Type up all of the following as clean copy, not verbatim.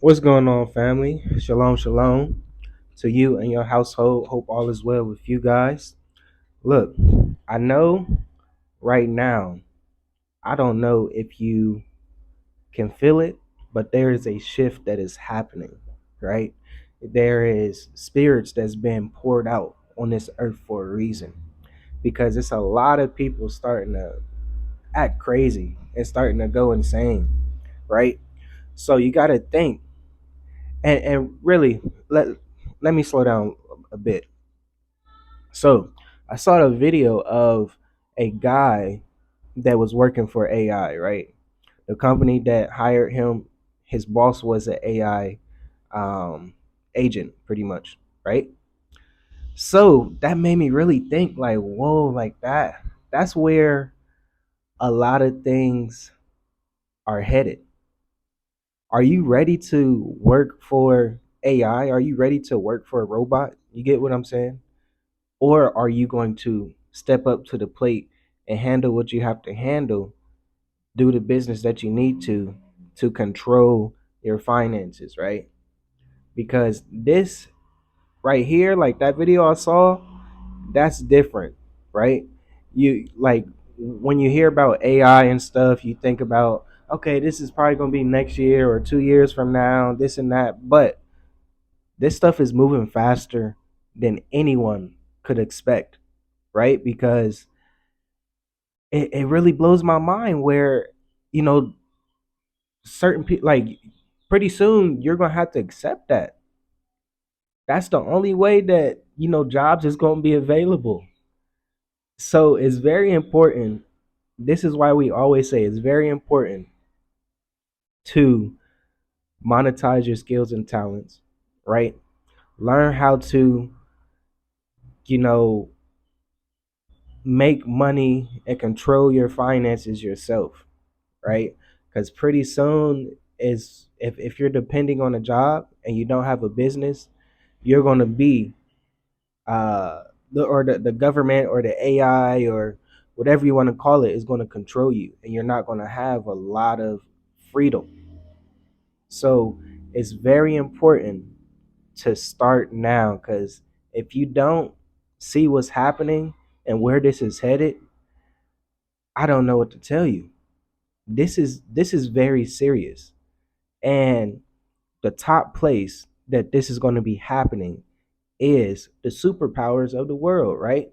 What's going on, family? Shalom, shalom to you and your household. Hope all is well with you guys. Look, I know right now, I don't know if you can feel it, but there is a shift that is happening, right? There is spirits that's been poured out on this earth for a reason because it's a lot of people starting to act crazy and starting to go insane, right? So you got to think and really let me slow down a bit. So I saw a video of a guy that was working for AI, right? The company that hired him, his boss was an AI agent, pretty much, right? So that made me really think, like, whoa, like that. That's where a lot of things are headed. Are you ready to work for AI? Are you ready to work for a robot? You get what I'm saying? Or are you going to step up to the plate and handle what you have to handle, do the business that you need to control your finances, right? Because this right here, like that video I saw, that's different, right? You like when you hear about AI and stuff, you think about, okay, this is probably going to be next year or 2 years from now, this and that, but this stuff is moving faster than anyone could expect, right? Because it really blows my mind where, you know, certain people, like, pretty soon you're gonna have to accept that. That's the only way that, jobs is gonna be available. So it's very important. This is why we always say it's very important to monetize your skills and talents, right? Learn how to, you know, make money and control your finances yourself, right? Because pretty soon is if you're depending on a job and you don't have a business, you're going to be the government or the AI or whatever you want to call it is going to control you, and you're not going to have a lot of freedom. So it's very important to start now, because if you don't see what's happening and where this is headed, I don't know what to tell you. This is very serious. And the top place that this is going to be happening is the superpowers of the world, right?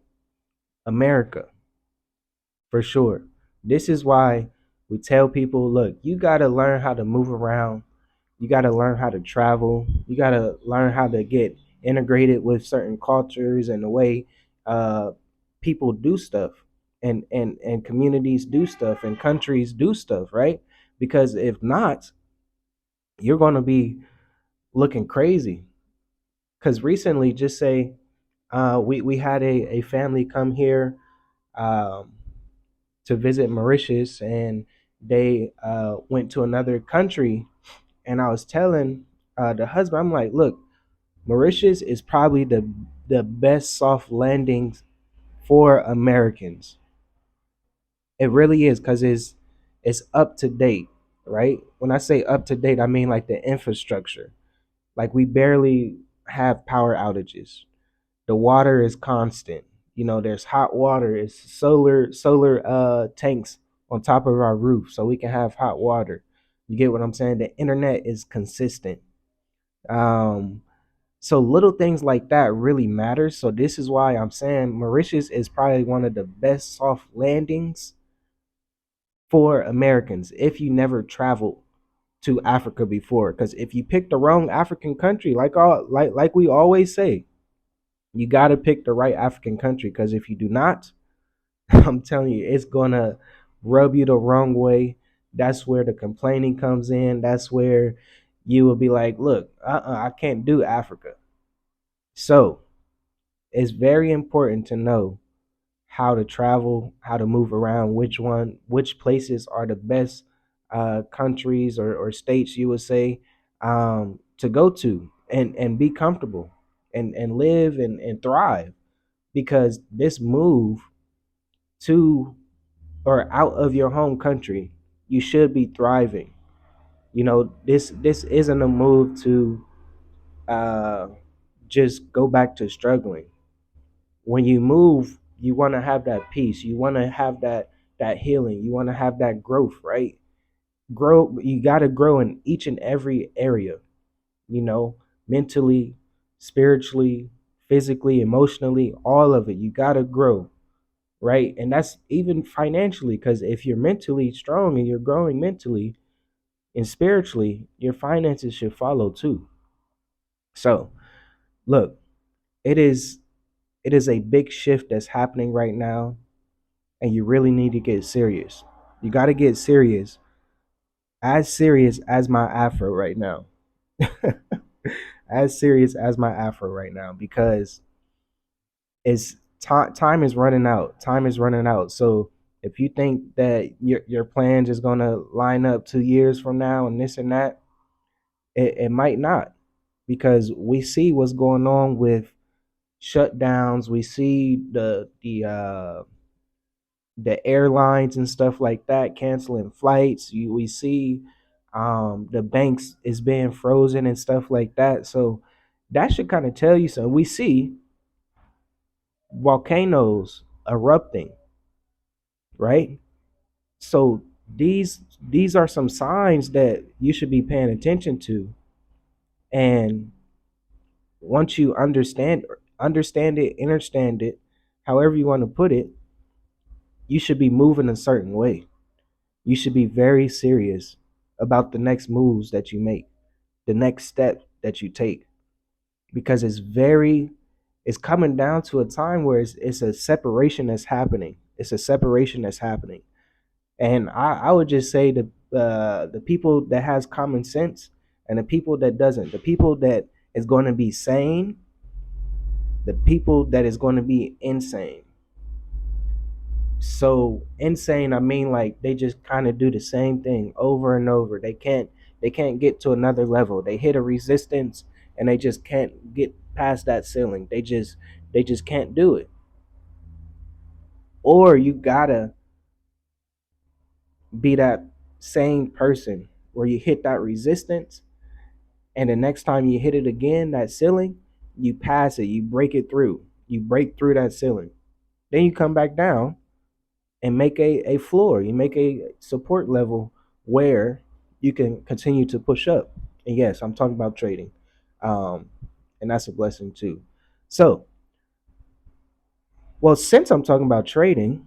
America, for sure. This is why we tell people, look, you got to learn how to move around. You got to learn how to travel. You got to learn how to get integrated with certain cultures and the way uh, people do stuff, and communities do stuff, and countries do stuff, right? Because if not, you're going to be looking crazy. Because recently, just say we had a family come here um, to visit Mauritius, and they went to another country. And I was telling the husband, I'm like, look, Mauritius is probably the best soft landings for Americans. It really is, because it's up to date, right? When I say up to date, I mean like the infrastructure. Like, we barely have power outages. The water is constant. There's hot water. It's solar tanks on top of our roof, so we can have hot water. You get what I'm saying? The internet is consistent. Um, so little things like that really matter. So this is why I'm saying Mauritius is probably one of the best soft landings for Americans if you never traveled to Africa before. Because if you pick the wrong African country, like we always say, you got to pick the right African country, because if you do not, I'm telling you, it's gonna rub you the wrong way. That's where the complaining comes in. That's where you will be like, look, I can't do Africa. So it's very important to know how to travel, how to move around, which places are the best countries or states, you would say, to go to and be comfortable and live and thrive. Because this move to or out of your home country, you should be thriving. This isn't a move to uh just go back to struggling. When you move, you want to have that peace, you want to have that healing, you want to have that growth, right? Grow, you got to grow in each and every area, you know, mentally, spiritually, physically, emotionally, all of it. You got to grow, right? And that's even financially, because if you're mentally strong and you're growing mentally and spiritually, your finances should follow too. So, look, it is it is a big shift that's happening right now, and you really need to get serious. You got to get serious as my afro right now. As serious as my afro right now, because it's time is running out. Time is running out. So if you think that your plans is gonna line up 2 years from now and this and that, it might not, because we see what's going on with shutdowns. We see the airlines and stuff like that canceling flights. We see the banks is being frozen and stuff like that. So that should kind of tell you something. We see volcanoes erupting, right? So these are some signs that you should be paying attention to. And once you understand it, however you want to put it, you should be moving a certain way. You should be very serious about the next moves that you make, the next step that you take, because it's coming down to a time where it's a separation that's happening. It's a separation that's happening. And I would just say the people that has common sense and the people that doesn't, the people that is going to be sane, the people that is going to be insane. So insane, I mean, like they just kind of do the same thing over and over. They can't get to another level. They hit a resistance and they just can't get past that ceiling. They just can't do it. Or you gotta be that same person where you hit that resistance, and the next time you hit it again, that ceiling, you pass it, you break it through. You break through that ceiling. Then you come back down and make a floor. You make a support level where you can continue to push up. And yes, I'm talking about trading. Um, and that's a blessing too. So, well, since I'm talking about trading,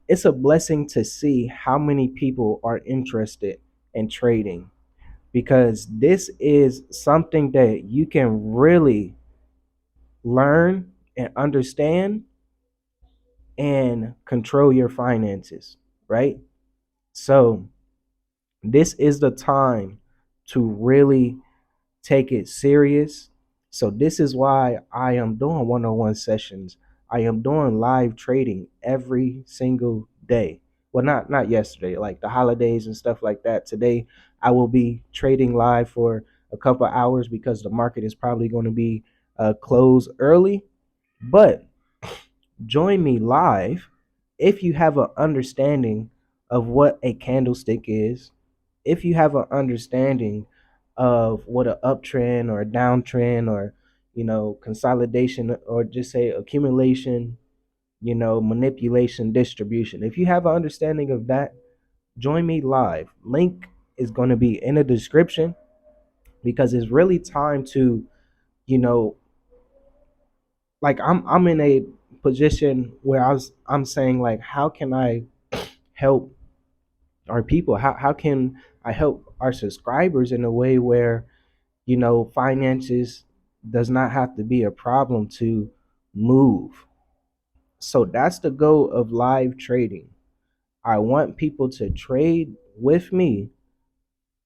it's a blessing to see how many people are interested in trading, because this is something that you can really learn and understand and control your finances, right? So, this is the time to really take it serious. So, this is why I am doing one-on-one sessions. I am doing live trading every single day. Well, not yesterday, like the holidays and stuff like that. Today, I will be trading live for a couple of hours because the market is probably going to be closed early. But join me live if you have an understanding of what a candlestick is, if you have an understanding of what an uptrend or a downtrend or consolidation, or just say accumulation, manipulation, distribution. If you have an understanding of that, join me live. Link is going to be in the description, because it's really time to, you know, like I'm in a position where I'm saying, like, how can I help our people? How can I help our subscribers in a way where, finances does not have to be a problem to move? So that's the goal of live trading. I want people to trade with me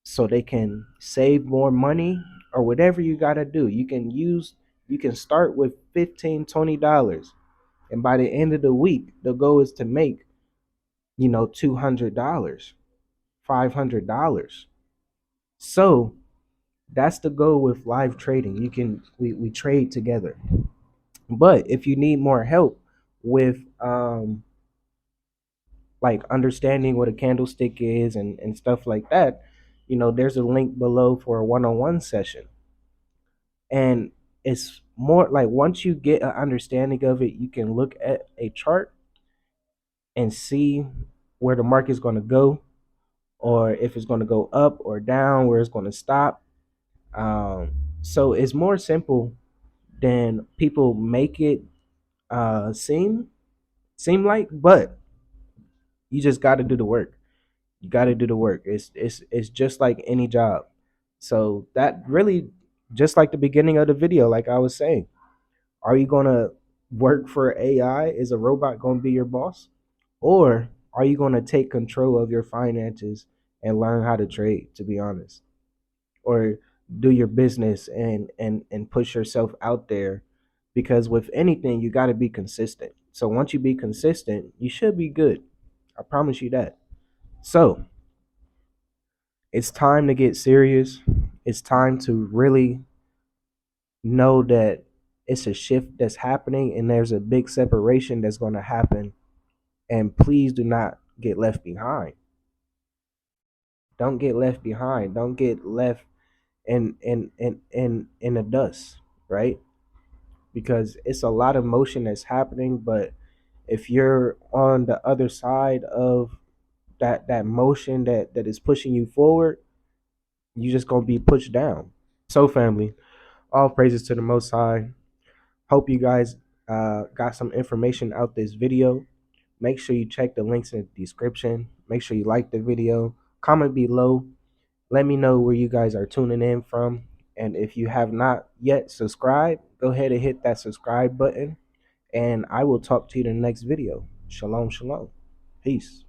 so they can save more money, or whatever you got to do. You can start with $15-$20, and by the end of the week the goal is to make, $200, $500. So that's the goal with live trading. We trade together. But if you need more help with like understanding what a candlestick is and stuff like that, there's a link below for a one-on-one session. And it's more like once you get an understanding of it, you can look at a chart and see where the market's going to go, or if it's going to go up or down, where it's going to stop. So it's more simple than people make it seem like, but you just got to do the work. You got to do the work. It's just like any job. So that really, just like the beginning of the video, like I was saying, are you gonna work for AI? Is a robot gonna be your boss, or are you gonna take control of your finances and learn how to trade? To be honest, or do your business and push yourself out there, because with anything you got to be consistent. So once you be consistent, you should be good. I promise you that. So it's time to get serious. It's time to really know that it's a shift that's happening and there's a big separation that's going to happen. And please do not get left behind. Don't get left behind. Don't get left in the dust, right? Because it's a lot of motion that's happening, but if you're on the other side of that motion that is pushing you forward, you're just gonna be pushed down. So family, all praises to the Most High. Hope you guys got some information out this video. Make sure you check the links in the description. Make sure you like the video. Comment below. Let me know where you guys are tuning in from. And if you have not yet subscribed, go ahead and hit that subscribe button. And I will talk to you in the next video. Shalom, shalom. Peace.